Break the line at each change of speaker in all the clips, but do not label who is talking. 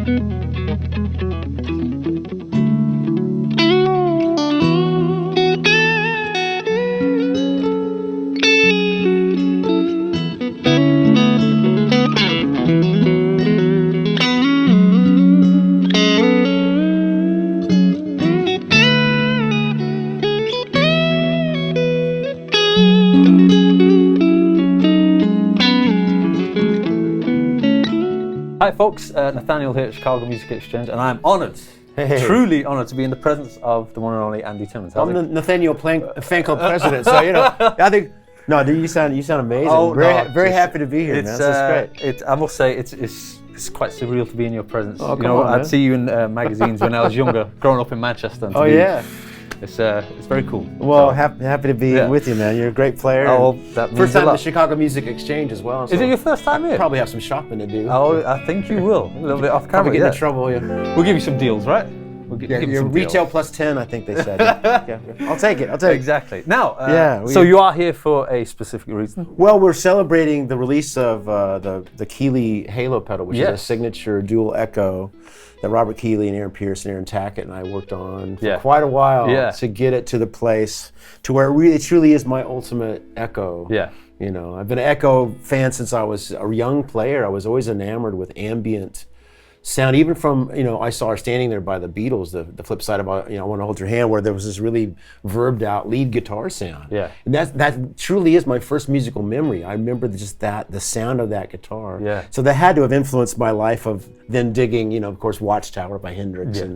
Hi folks, Nathaniel here at Chicago Music Exchange, and I'm honoured, truly honoured to be in the presence of the one and only Andy Timmons.
I'm the Nathaniel fan club president, so you know, I think, no, dude, you sound amazing.
Oh,
very happy to be here, man. This is great.
I must say, it's quite surreal to be in your presence.
Oh, come on,
I'd see you in magazines when I was younger, growing up in Manchester.
Oh, yeah.
It's very cool.
Well, happy to be with you, man. You're a great player.
Oh, that means
first time
a lot.
at the Chicago Music Exchange as well. So
is it your first time here?
Probably have some shopping to do.
Oh, I think you will. A little bit off camera.
Probably get into trouble. Yeah.
We'll give you some deals, right? We'll give you some
retail
deals.
plus 10, I think they said. Yeah. I'll take it.
Exactly. Now, so you are here for a specific reason?
Well, we're celebrating the release of the Keeley Halo pedal, which is a signature dual echo that Robert Keeley and Aaron Pierce and Aaron Tackett and I worked on for quite a while to get it to the place to where it truly is my ultimate echo.
Yeah.
You know, I've been an echo fan since I was a young player. I was always enamored with ambient sound, even from, I saw her standing there by the Beatles, the flip side of, I Want to Hold Your Hand, where there was this really verbed-out lead guitar sound.
Yeah.
And that truly is my first musical memory. I remember just the sound of that guitar.
Yeah.
So that had to have influenced my life of then digging, of course, Watchtower by Hendrix.
Yeah.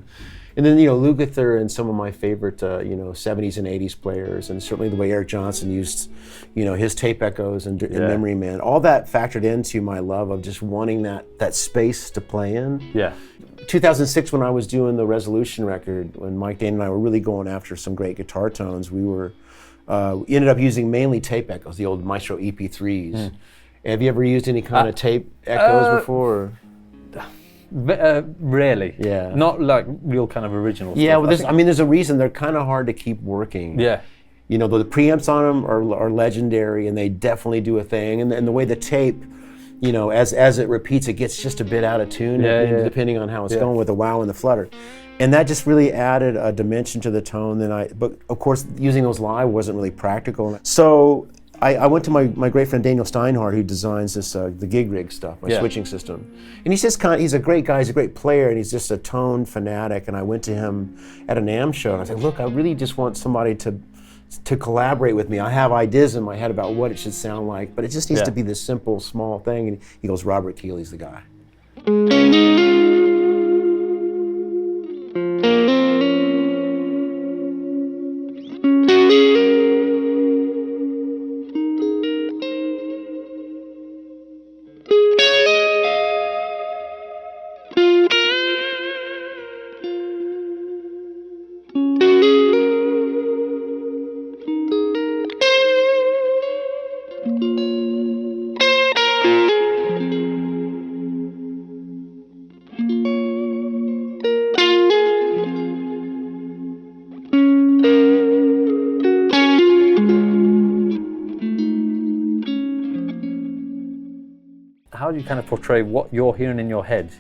And then, Lukather and some of my favorite, 70s and 80s players, and certainly the way Erik Johnson used, his tape echoes and Memory Man. All that factored into my love of just wanting that space to play in.
Yeah.
2006, when I was doing the Resolution record, when Mike Dane and I were really going after some great guitar tones, we ended up using mainly tape echoes, the old Maestro EP3s. Have you ever used any kind of tape echoes before?
Rarely.
Yeah.
Not like real kind of original stuff.
Yeah, well, there's a reason they're kind of hard to keep working.
Yeah.
The preamps on them are legendary, and they definitely do a thing. And the way the tape, as it repeats, it gets just a bit out of tune, depending on how it's going with the wow and the flutter. And that just really added a dimension to the tone. But of course, using those live wasn't really practical. So I went to my great friend Daniel Steinhardt, who designs this the gig rig stuff, my switching system. And he's a great guy, he's a great player, and he's just a tone fanatic. And I went to him at a NAMM show, and I said, look, I really just want somebody to collaborate with me. I have ideas in my head about what it should sound like, but it just needs to be this simple, small thing. And he goes, Robert Keeley's the guy.
How do you kind of portray what you're hearing in your head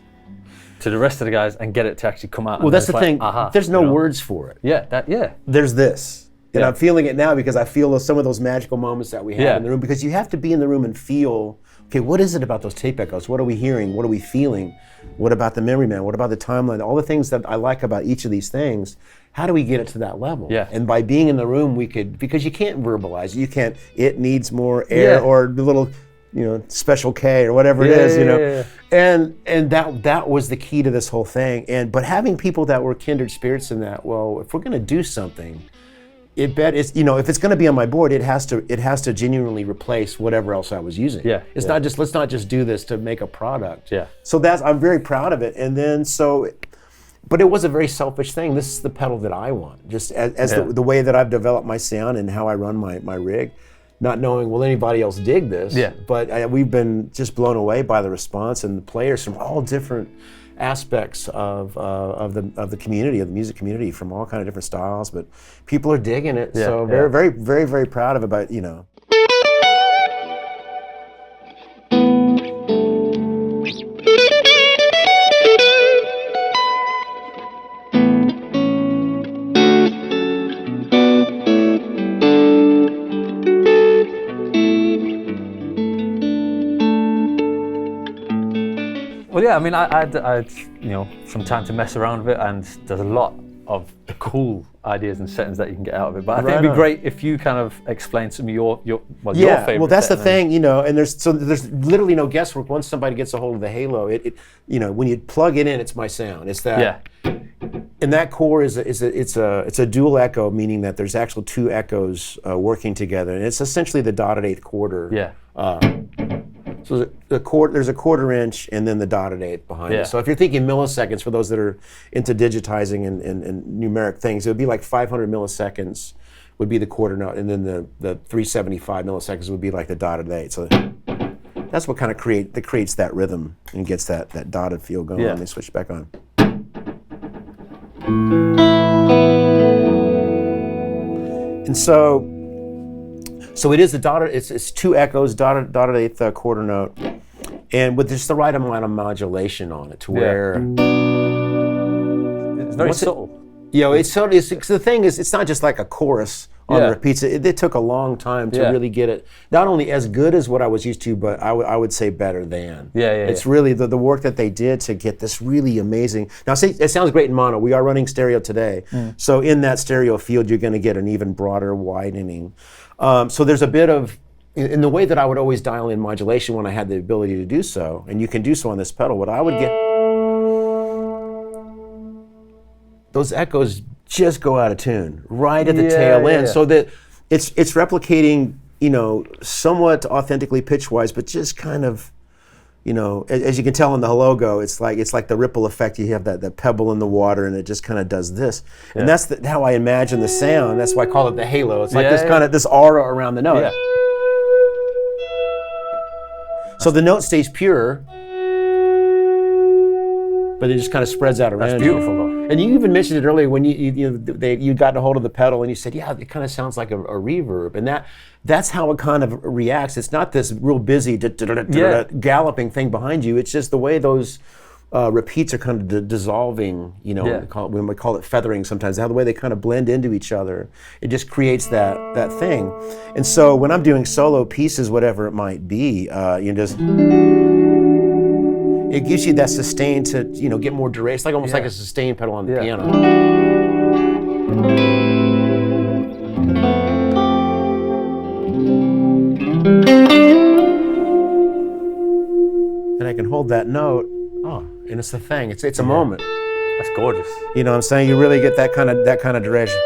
to the rest of the guys and get it to actually come out?
Well, that's the thing. There's no words for it.
Yeah.
There's this. And I'm feeling it now because I feel some of those magical moments that we have in the room, because you have to be in the room and feel, okay, what is it about those tape echoes? What are we hearing? What are we feeling? What about the Memory Man? What about the timeline? All the things that I like about each of these things, how do we get it to that level?
Yeah. And
by being in the room, because you can't verbalize it. It needs more air or the little, special K or whatever it is, And that was the key to this whole thing. But having people that were kindred spirits in that, well, if we're going to do something, if it's going to be on my board, it has to genuinely replace whatever else I was using. It's not just, let's not just do this to make a product. So I'm very proud of it. And then but it was a very selfish thing. This is the pedal that I want, just as the way that I've developed my sound and how I run my rig. Not knowing, will anybody else dig this? But we've been just blown away by the response and the players from all different aspects of the community, of the music community, from all kind of different styles. But people are digging it, so very, very, very, very proud of it. But
Yeah, I mean, I had some time to mess around with it, and there's a lot of cool ideas and settings that you can get out of it. But I think it'd be great if you kind of explain some of your favorite.
Well, that's the thing, and there's literally no guesswork. Once somebody gets a hold of the Halo, it when you plug it in, it's my sound. It's that. Yeah. And that core it's a dual echo, meaning that there's actual two echoes working together, and it's essentially the dotted eighth quarter.
Yeah.
So there's a quarter inch and then the dotted eighth behind it. So if you're thinking milliseconds, for those that are into digitizing and numeric things, it would be like 500 milliseconds would be the quarter note, and then the 375 milliseconds would be like the dotted eighth. So that's what kind of creates that rhythm and gets that dotted feel going when they switch back on. And so it is the dotted. It's two echoes, dotted eighth quarter note, and with just the right amount of modulation on it to where
it's very subtle.
It's the thing is, it's not just like a chorus on the repeats. It took a long time to really get it not only as good as what I was used to, but I would say better than. It's really the work that they did to get this really amazing. Now, see, it sounds great in mono. We are running stereo today, so in that stereo field, you're going to get an even broader widening. So there's a bit of, in the way that I would always dial in modulation when I had the ability to do so, and you can do so on this pedal, what I would get, those echoes just go out of tune right at the tail end, so that it's replicating, somewhat authentically pitch-wise, but just kind of, as you can tell in the logo, it's like the ripple effect. You have that pebble in the water, and it just kind of does this, and that's how I imagine the sound. That's why I call it the halo. It's like this kind of this aura around the note. So the note stays pure, but it just kind of spreads out around.
That's beautiful, though.
And you even mentioned it earlier when you got a hold of the pedal, and you said, it kind of sounds like a reverb, and that's how it kind of reacts. It's not this real busy galloping thing behind you. It's just the way those repeats are kind of dissolving. We call it feathering sometimes. How the way they kind of blend into each other, it just creates that thing. And so when I'm doing solo pieces, whatever it might be, it gives you that sustain to get more duration. It's like almost like a sustain pedal on the piano. And I can hold that note. And it's the thing. It's a moment.
That's gorgeous.
You know what I'm saying? You really get that kind of duration.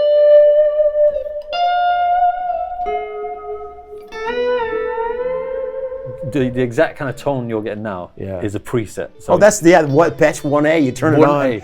The exact kind of tone you're getting now is a preset.
So that's what patch 1A. You turn it on.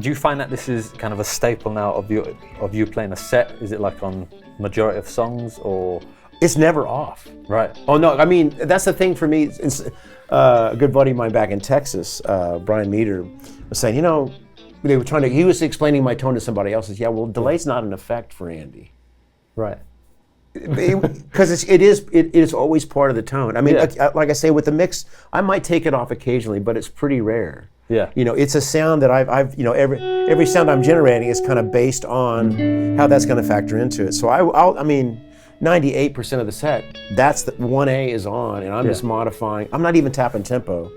Do you find that this is kind of a staple now of you playing a set? Is it like on majority of songs, or?
It's never off.
Right.
Oh no, I mean, that's the thing for me. A good buddy of mine back in Texas, Brian Meter, was saying, they were he was explaining my tone to somebody else. Says, well, delay's not an effect for Andy.
Right.
Because it is always part of the tone. I mean, like I say, with the mix, I might take it off occasionally, but it's pretty rare.
Yeah.
It's a sound that I've every sound I'm generating is kind of based on how that's going to factor into it. So I mean, 98% of the set, that's the 1A is on, and I'm just modifying. I'm not even tapping tempo.